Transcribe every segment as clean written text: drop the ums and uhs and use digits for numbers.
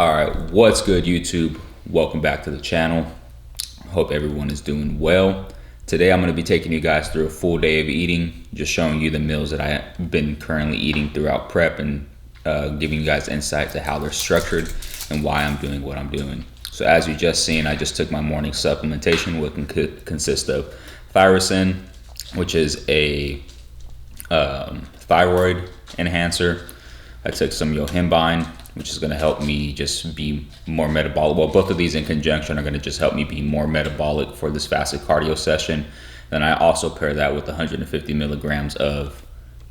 All right, what's good, YouTube? Welcome back to the channel. Hope everyone is doing well. Today I'm going to be taking you guys through a full day of eating, just showing you the meals that I've been currently eating throughout prep and giving you guys insight to how they're structured and why I'm doing what I'm doing. So as you just seen, I just took my morning supplementation, which consists of Thyrosin, which is a thyroid enhancer. I took some Yohimbine, which is going to help me just be more metabolic. Well, both of these in conjunction are going to just help me be more metabolic for this fasted cardio session. Then I also pair that with 150 milligrams of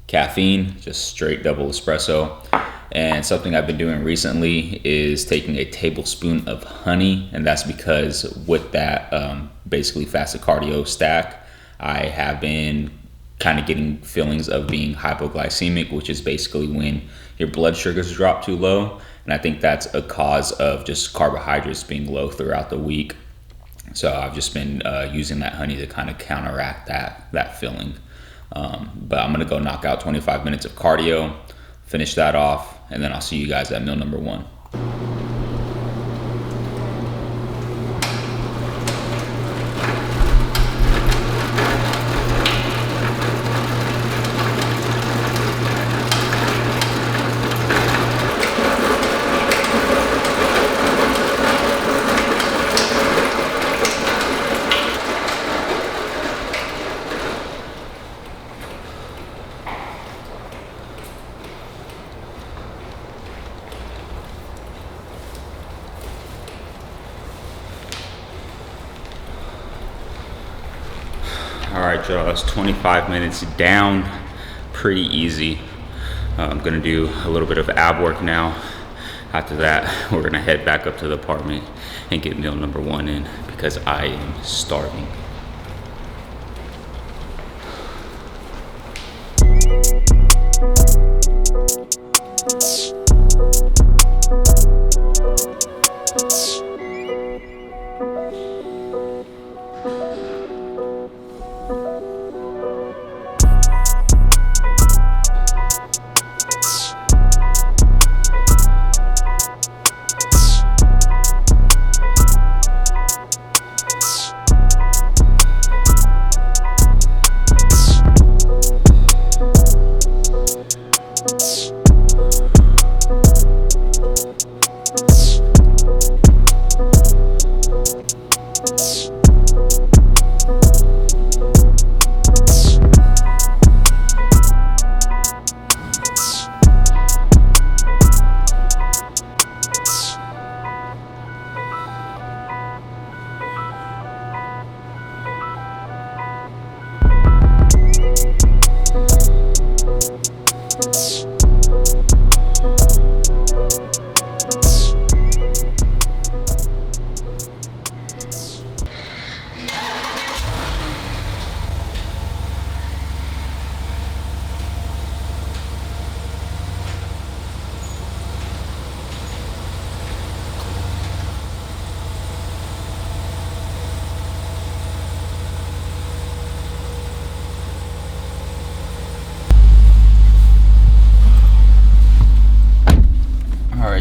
caffeine, just straight double espresso. And something I've been doing recently is taking a tablespoon of honey, and that's because with that basically fasted cardio stack, I have been kind of getting feelings of being hypoglycemic, which is basically when your blood sugars drop too low. And I think that's a cause of just carbohydrates being low throughout the week. So I've just been using that honey to kind of counteract that feeling. But I'm gonna go knock out 25 minutes of cardio, finish that off, and then I'll see you guys at meal number one. All right, y'all, that's 25 minutes down, pretty easy. I'm gonna do a little bit of ab work now. After that, we're gonna head back up to the apartment and get meal number one in because I am starving.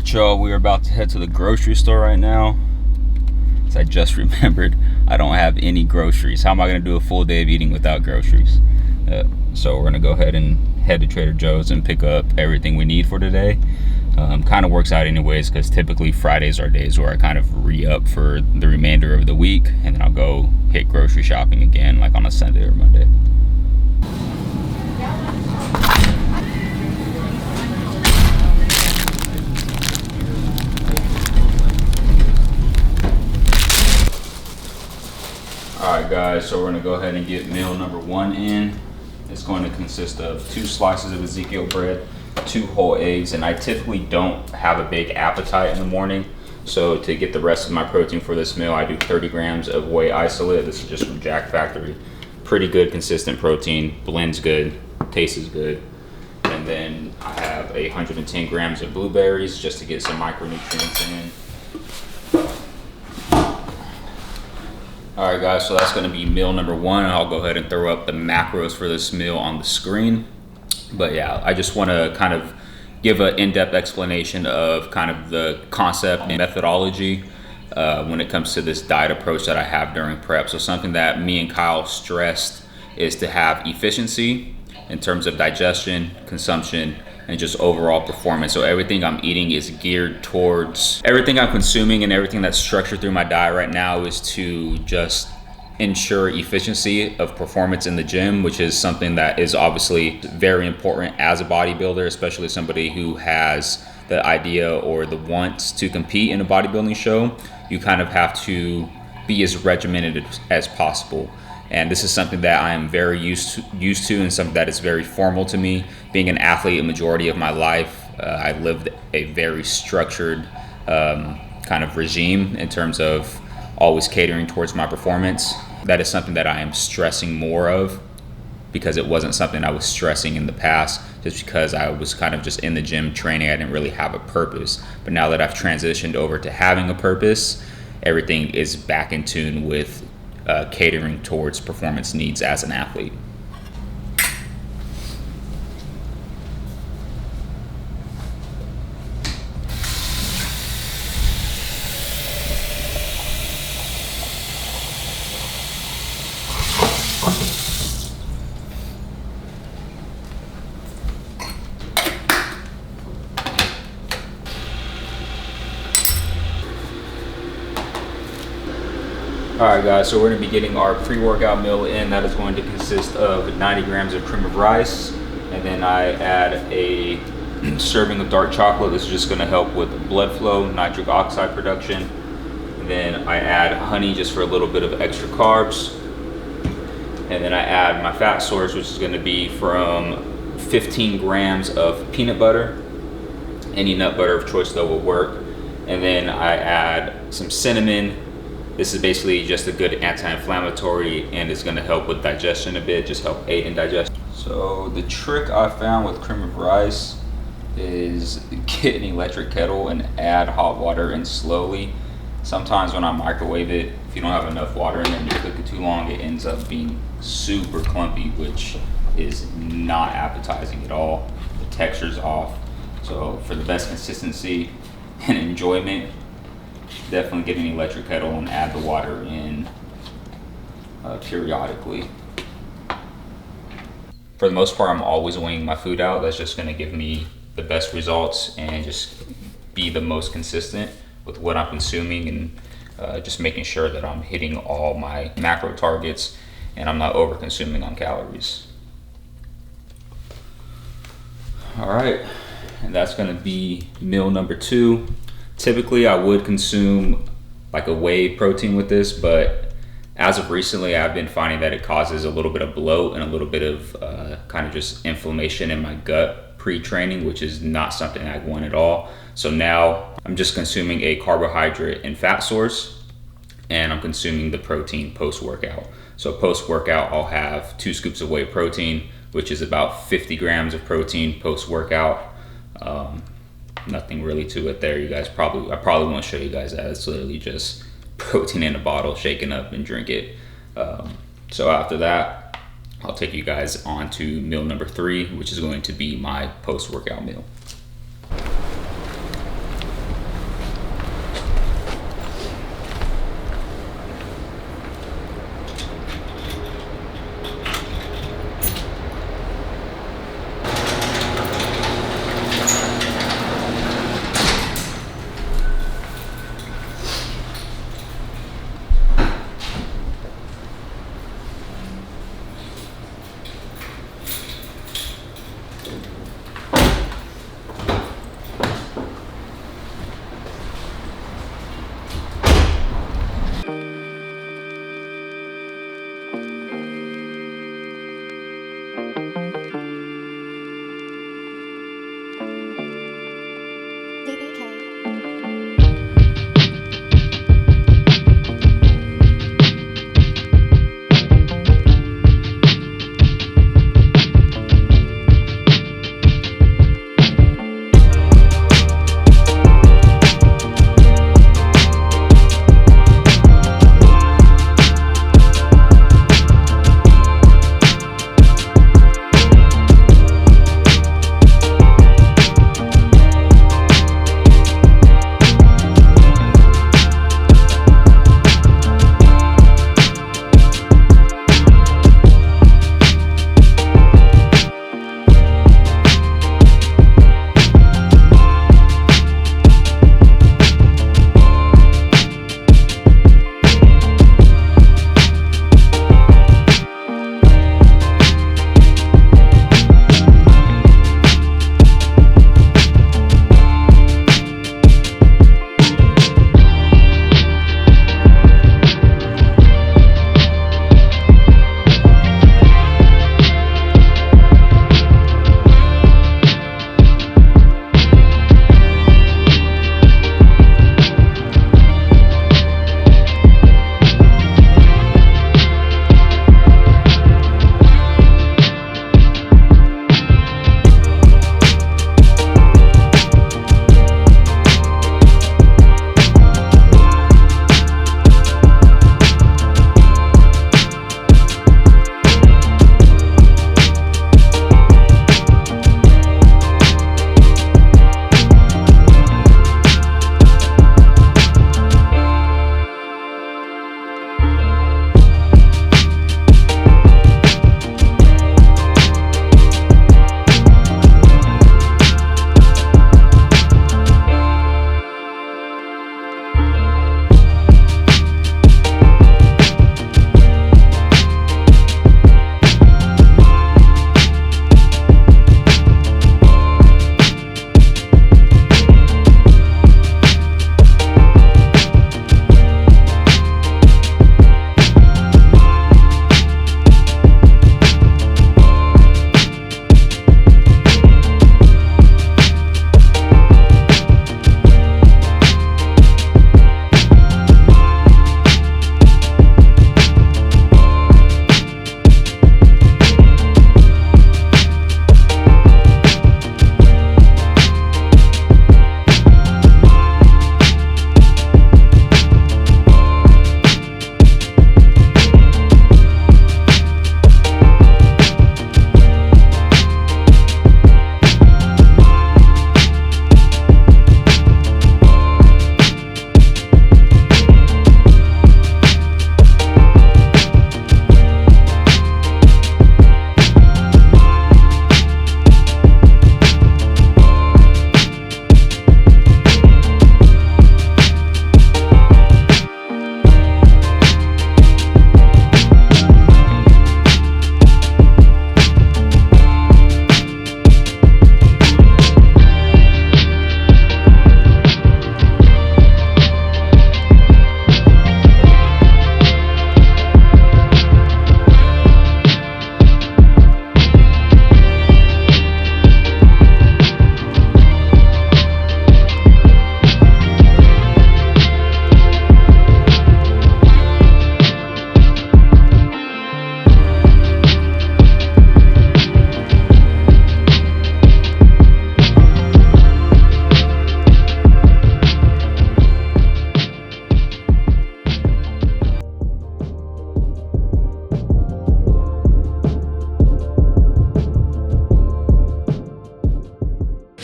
Y'all, we're about to head to the grocery store right now. So I just remembered I don't have any groceries. How am I gonna do a full day of eating without groceries? So we're gonna go ahead and head to Trader Joe's and pick up everything we need for today. Kind of works out anyways, because typically Fridays are days where I kind of re-up for the remainder of the week, and then I'll go hit grocery shopping again like on a Sunday or Monday. Alright guys, so we're going to go ahead and get meal number one in. It's going to consist of 2 slices of Ezekiel bread, 2 whole eggs, and I typically don't have a big appetite in the morning. So to get the rest of my protein for this meal, I do 30 grams of whey isolate. This is just from Jack Factory. Pretty good, consistent protein, blends good, tastes good. And then I have 110 grams of blueberries just to get some micronutrients in. All right guys, so that's gonna be meal number one. I'll go ahead and throw up the macros for this meal on the screen. But yeah, I just wanna kind of give an in-depth explanation of kind of the concept and methodology when it comes to this diet approach that I have during prep. So something that me and Kyle stressed is to have efficiency in terms of digestion, consumption, and just overall performance. So everything I'm eating is geared towards, everything I'm consuming and everything that's structured through my diet right now is to just ensure efficiency of performance in the gym, which is something that is obviously very important as a bodybuilder, especially somebody who has the idea or the wants to compete in a bodybuilding show. You kind of have to be as regimented as possible. And this is something that I am very used to and something that is very formal to me. Being an athlete a majority of my life, I lived a very structured kind of regime in terms of always catering towards my performance. That is something that I am stressing more of because it wasn't something I was stressing in the past, just because I was kind of just in the gym training. I didn't really have a purpose. But now that I've transitioned over to having a purpose, everything is back in tune with catering towards performance needs as an athlete. Alright guys, so we're going to be getting our pre-workout meal in. That is going to consist of 90 grams of cream of rice, and then I add a serving of dark chocolate. This is just going to help with blood flow, nitric oxide production. And then I add honey just for a little bit of extra carbs. And then I add my fat source, which is going to be from 15 grams of peanut butter. Any nut butter of choice though will work. And then I add some cinnamon. This is basically just a good anti-inflammatory, and it's gonna help with digestion a bit, just help aid in digestion. So the trick I found with cream of rice is get an electric kettle and add hot water in slowly. Sometimes when I microwave it, if you don't have enough water in there and you cook it too long, it ends up being super clumpy, which is not appetizing at all. The texture's off. So for the best consistency and enjoyment, definitely get an electric kettle and add the water in periodically. For the most part, I'm always weighing my food out. That's just gonna give me the best results and just be the most consistent with what I'm consuming, and just making sure that I'm hitting all my macro targets and I'm not over consuming on calories. All right, and that's gonna be meal number 2. Typically, I would consume like a whey protein with this, but as of recently, I've been finding that it causes a little bit of bloat and a little bit of kind of just inflammation in my gut pre-training, which is not something I want at all. So now I'm just consuming a carbohydrate and fat source, and I'm consuming the protein post-workout. So post-workout, I'll have 2 scoops of whey protein, which is about 50 grams of protein post-workout. Nothing really to it there. I probably won't show you guys that. It's literally just protein in a bottle, shaken up and drink it. So after that, I'll take you guys on to meal number 3, which is going to be my post-workout meal.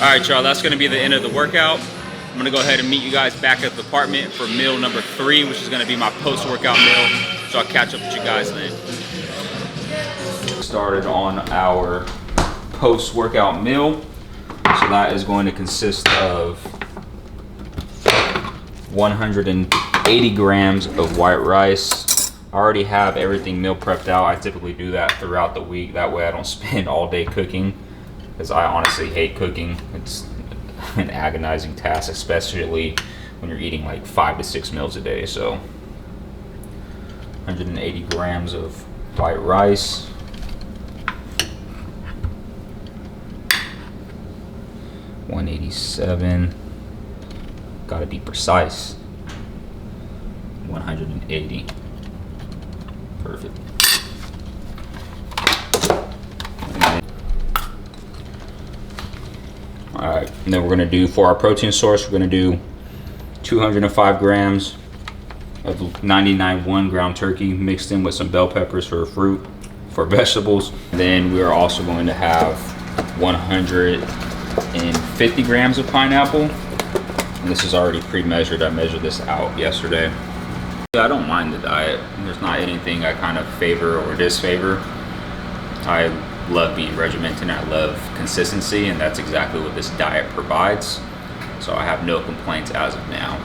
right, y'all, that's gonna be the end of the workout. I'm gonna go ahead and meet you guys back at the apartment for meal number 3, which is gonna be my post-workout meal. So I'll catch up with you guys then. Started on our post-workout meal. So that is going to consist of 180 grams of white rice. I already have everything meal prepped out. I typically do that throughout the week. That way I don't spend all day cooking, because I honestly hate cooking. It's an agonizing task, especially when you're eating like 5 to 6 meals a day. So 180 grams of white rice. 187. Gotta be precise. 180. Perfect. Alright, and then we're gonna do, for our protein source, we're gonna do 205 grams of 99 1-ground turkey mixed in with some bell peppers for fruit, for vegetables. And then we are also going to have 150 grams of pineapple. And this is already pre-measured. I measured this out yesterday. I don't mind the diet. There's not anything I kind of favor or disfavor. I love being regimented, I love consistency, and that's exactly what this diet provides. So I have no complaints as of now.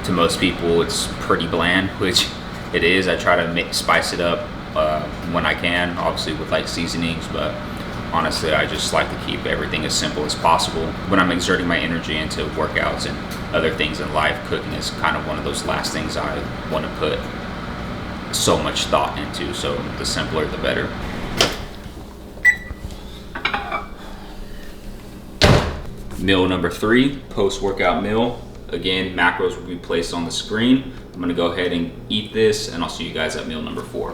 To most people it's pretty bland, which it is. I try to spice it up when I can, obviously with like seasonings, but honestly I just like to keep everything as simple as possible. When I'm exerting my energy into workouts and other things in life, cooking is kind of one of those last things I want to put so much thought into, so the simpler the better. Meal number 3, post-workout meal. Again, macros will be placed on the screen. I'm gonna go ahead and eat this, and I'll see you guys at meal number 4.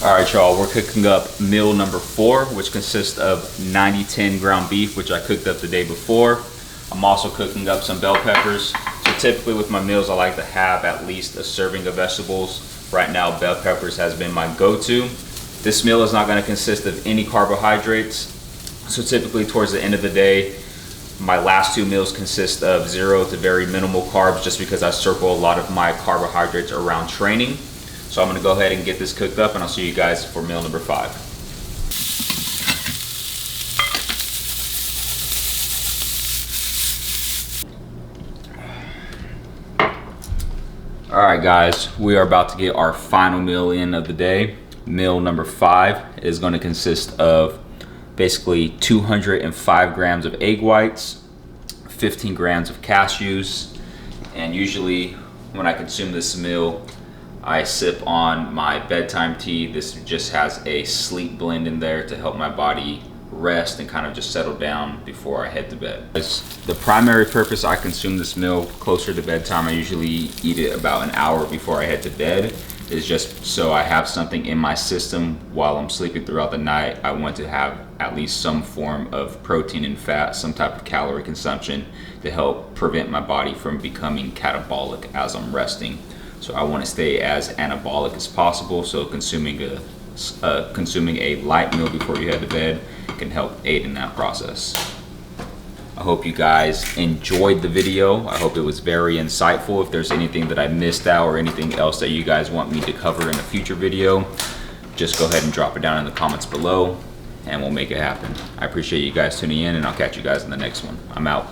All right, y'all, we're cooking up meal number 4, which consists of 90-10 ground beef, which I cooked up the day before. I'm also cooking up some bell peppers. So typically with my meals, I like to have at least a serving of vegetables. Right now, bell peppers has been my go-to. This meal is not gonna consist of any carbohydrates. So typically towards the end of the day, my last 2 meals consist of 0 to very minimal carbs, just because I circle a lot of my carbohydrates around training. So I'm gonna go ahead and get this cooked up, and I'll see you guys for meal number 5. All right, guys, we are about to get our final meal in of the day. Meal number 5 is gonna consist of basically 205 grams of egg whites, 15 grams of cashews, and usually when I consume this meal, I sip on my bedtime tea. This just has a sleep blend in there to help my body rest and kind of just settle down before I head to bed. The primary purpose I consume this meal closer to bedtime, I usually eat it about an hour before I head to bed, is just so I have something in my system while I'm sleeping throughout the night. I want to have at least some form of protein and fat, some type of calorie consumption to help prevent my body from becoming catabolic as I'm resting. So I want to stay as anabolic as possible. So consuming a light meal before you head to bed can help aid in that process. I hope you guys enjoyed the video. I hope it was very insightful. If there's anything that I missed out or anything else that you guys want me to cover in a future video, just go ahead and drop it down in the comments below and we'll make it happen. I appreciate you guys tuning in, and I'll catch you guys in the next one. I'm out.